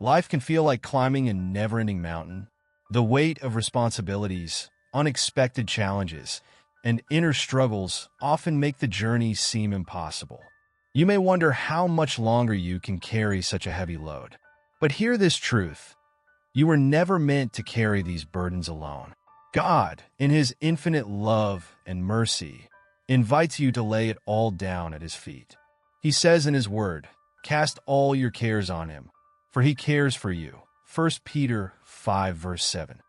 Life can feel like climbing a never-ending mountain. The weight of responsibilities, unexpected challenges, and inner struggles often make the journey seem impossible. You may wonder how much longer you can carry such a heavy load. But hear this truth: you were never meant to carry these burdens alone. God, in His infinite love and mercy, invites you to lay it all down at His feet. He says in His Word, "Cast all your cares on Him, for He cares for you." 1 Peter 5 verse 7.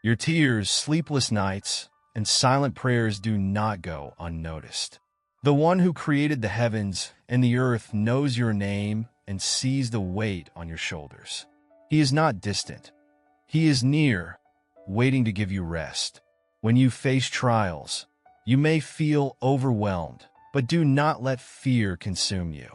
Your tears, sleepless nights, and silent prayers do not go unnoticed. The one who created the heavens and the earth knows your name and sees the weight on your shoulders. He is not distant. He is near, waiting to give you rest. When you face trials, you may feel overwhelmed, but do not let fear consume you.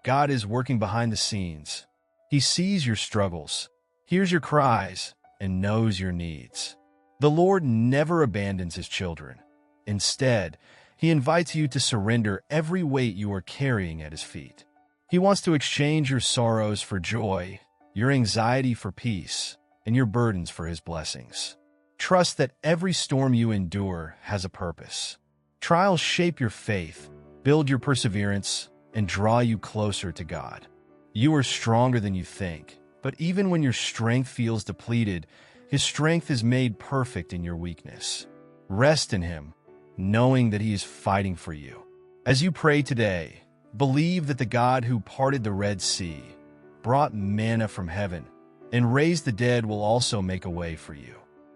God is working behind the scenes. He sees your struggles, hears your cries, and knows your needs. The Lord never abandons His children. Instead, He invites you to surrender every weight you are carrying at His feet. He wants to exchange your sorrows for joy, your anxiety for peace, and your burdens for His blessings. Trust that every storm you endure has a purpose. Trials shape your faith, build your perseverance, and draw you closer to God. You are stronger than you think, but even when your strength feels depleted, His strength is made perfect in your weakness. Rest in Him, knowing that He is fighting for you. As you pray today, believe that the God who parted the Red Sea, brought manna from heaven, and raised the dead will also make a way for you.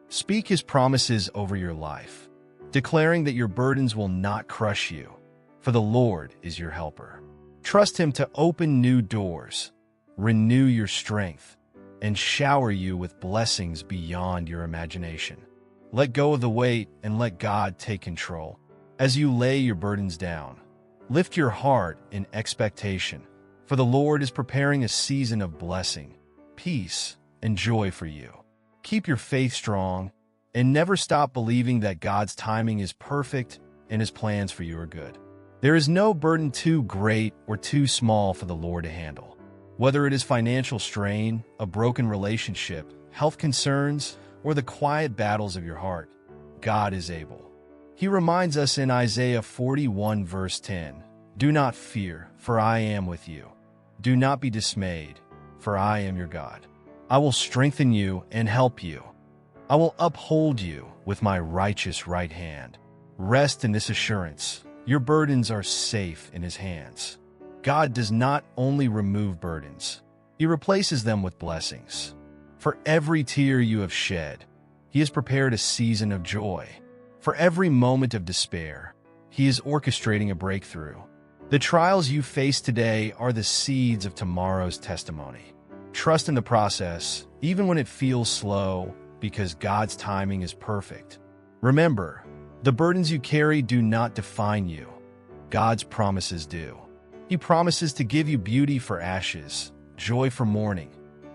Speak His promises over your life, declaring that your burdens will not crush you, for the Lord is your helper. Trust Him to open new doors, renew your strength, and shower you with blessings beyond your imagination. Let go of the weight and let God take control. As you lay your burdens down, lift your heart in expectation, for the Lord is preparing a season of blessing, peace, and joy for you. Keep your faith strong and never stop believing that God's timing is perfect and His plans for you are good. There is no burden too great or too small for the Lord to handle. Whether it is financial strain, a broken relationship, health concerns, or the quiet battles of your heart, God is able. He reminds us in Isaiah 41 verse 10, "Do not fear, for I am with you. Do not be dismayed, for I am your God. I will strengthen you and help you. I will uphold you with my righteous right hand." Rest in this assurance. Your burdens are safe in His hands. God does not only remove burdens, He replaces them with blessings. For every tear you have shed, He has prepared a season of joy. For every moment of despair, He is orchestrating a breakthrough. The trials you face today are the seeds of tomorrow's testimony. Trust in the process, even when it feels slow, because God's timing is perfect. Remember, the burdens you carry do not define you. God's promises do. He promises to give you beauty for ashes, joy for mourning,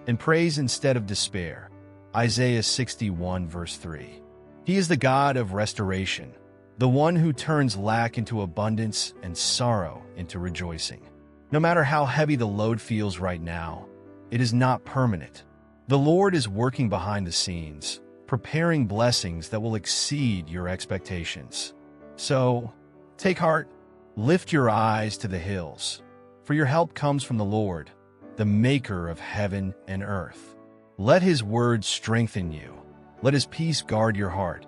and praise instead of despair. Isaiah 61 verse 3. He is the God of restoration, the one who turns lack into abundance and sorrow into rejoicing. No matter how heavy the load feels right now, it is not permanent. The Lord is working behind the scenes, preparing blessings that will exceed your expectations. So, take heart, lift your eyes to the hills, for your help comes from the Lord, the maker of heaven and earth. Let His word strengthen you, let His peace guard your heart,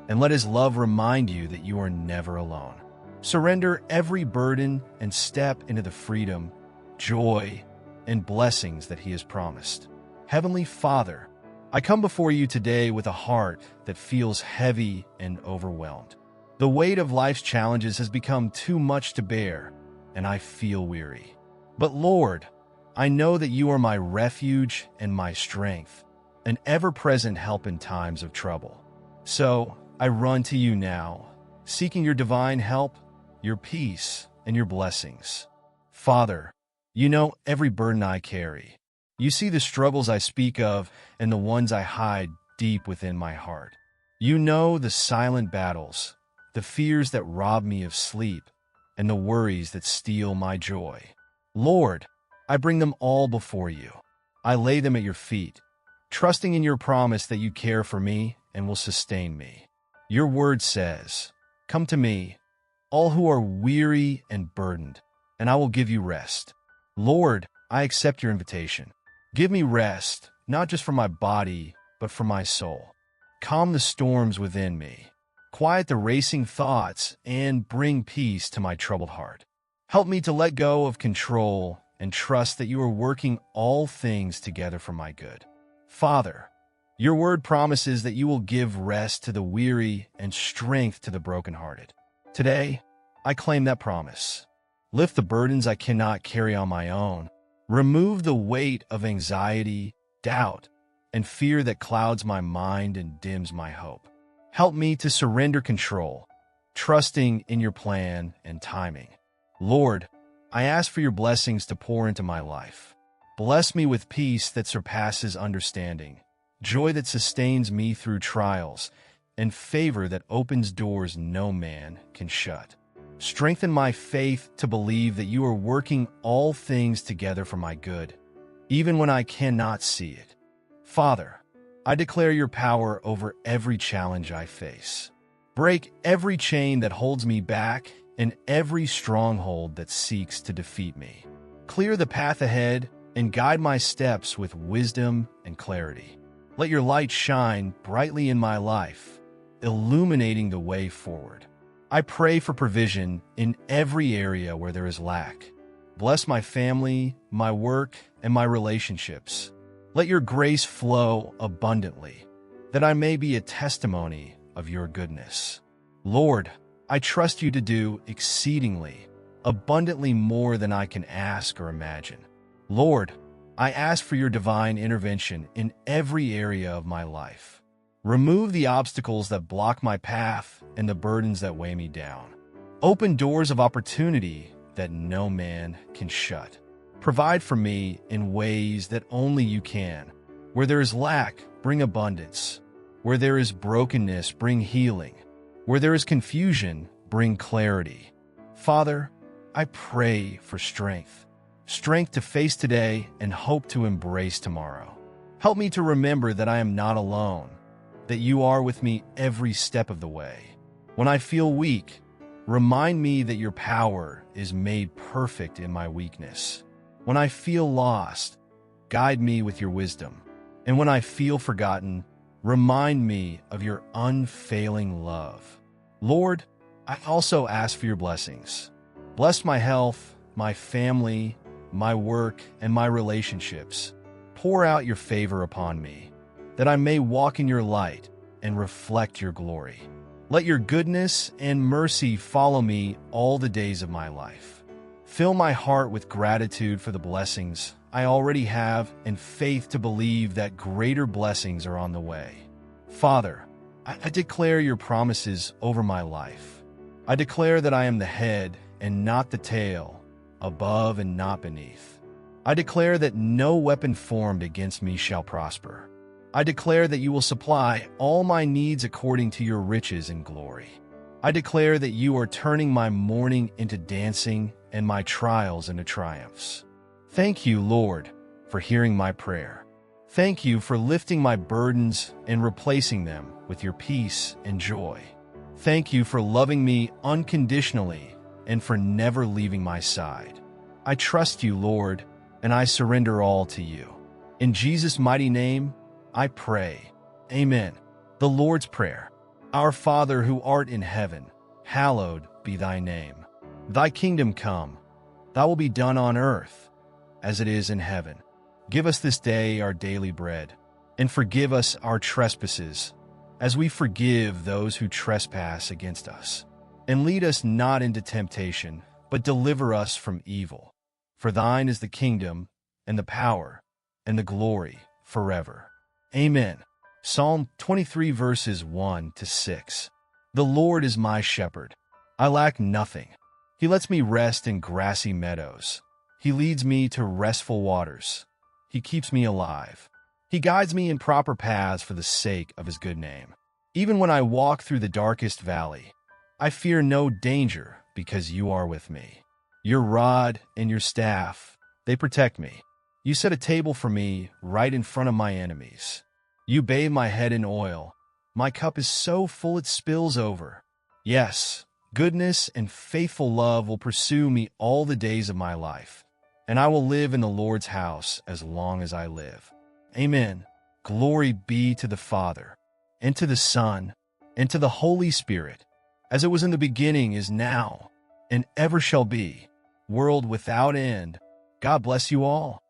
and let His love remind you that you are never alone. Surrender every burden and step into the freedom, joy, and blessings that He has promised. Heavenly Father, I come before you today with a heart that feels heavy and overwhelmed. The weight of life's challenges has become too much to bear, and I feel weary. But Lord, I know that you are my refuge and my strength, an ever-present help in times of trouble. So I run to you now, seeking your divine help, your peace, and your blessings. Father, you know every burden I carry. You see the struggles I speak of and the ones I hide deep within my heart. You know the silent battles, the fears that rob me of sleep, and the worries that steal my joy. Lord, I bring them all before you. I lay them at your feet, trusting in your promise that you care for me and will sustain me. Your word says, "Come to me, all who are weary and burdened, and I will give you rest." Lord, I accept your invitation. Give me rest, not just for my body, but for my soul. Calm the storms within me. Quiet the racing thoughts and bring peace to my troubled heart. Help me to let go of control and trust that you are working all things together for my good. Father, your word promises that you will give rest to the weary and strength to the brokenhearted. Today, I claim that promise. Lift the burdens I cannot carry on my own. Remove the weight of anxiety, doubt, and fear that clouds my mind and dims my hope. Help me to surrender control, trusting in your plan and timing. Lord, I ask for your blessings to pour into my life. Bless me with peace that surpasses understanding, joy that sustains me through trials, and favor that opens doors no man can shut. Strengthen my faith to believe that you are working all things together for my good, even when I cannot see it. Father, I declare your power over every challenge I face. Break every chain that holds me back and every stronghold that seeks to defeat me. Clear the path ahead and guide my steps with wisdom and clarity. Let your light shine brightly in my life, illuminating the way forward. I pray for provision in every area where there is lack. Bless my family, my work, and my relationships. Let your grace flow abundantly, that I may be a testimony of your goodness. Lord, I trust you to do exceedingly, abundantly more than I can ask or imagine. Lord, I ask for your divine intervention in every area of my life. Remove the obstacles that block my path and the burdens that weigh me down. Open doors of opportunity that no man can shut. Provide for me in ways that only you can. Where there is lack, bring abundance. Where there is brokenness, bring healing. Where there is confusion, bring clarity. Father, I pray for strength. Strength to face today and hope to embrace tomorrow. Help me to remember that I am not alone, that you are with me every step of the way. When I feel weak, remind me that your power is made perfect in my weakness. When I feel lost, guide me with your wisdom. And when I feel forgotten, remind me of your unfailing love. Lord, I also ask for your blessings. Bless my health, my family, my work, and my relationships. Pour out your favor upon me, that I may walk in your light and reflect your glory. Let your goodness and mercy follow me all the days of my life. Fill my heart with gratitude for the blessings I already have and faith to believe that greater blessings are on the way. Father, I declare your promises over my life. I declare that I am the head and not the tail, above and not beneath. I declare that no weapon formed against me shall prosper. I declare that you will supply all my needs according to your riches and glory. I declare that you are turning my mourning into dancing and my trials into triumphs. Thank you, Lord, for hearing my prayer. Thank you for lifting my burdens and replacing them with your peace and joy. Thank you for loving me unconditionally and for never leaving my side. I trust you, Lord, and I surrender all to you. In Jesus' mighty name, I pray. Amen. The Lord's Prayer. Our Father who art in heaven, hallowed be thy name. Thy kingdom come. Thy will be done on earth as it is in heaven. Give us this day our daily bread, and forgive us our trespasses, as we forgive those who trespass against us. And lead us not into temptation, but deliver us from evil. For thine is the kingdom, and the power, and the glory forever. Amen. Psalm 23 verses 1 to 6. The Lord is my shepherd. I lack nothing. He lets me rest in grassy meadows. He leads me to restful waters. He keeps me alive. He guides me in proper paths for the sake of his good name. Even when I walk through the darkest valley, I fear no danger because you are with me. Your rod and your staff, they protect me. You set a table for me right in front of my enemies. You bathe my head in oil. My cup is so full it spills over. Yes, goodness and faithful love will pursue me all the days of my life, and I will live in the Lord's house as long as I live. Amen. Glory be to the Father, and to the Son, and to the Holy Spirit, as it was in the beginning, is now, and ever shall be, world without end. God bless you all.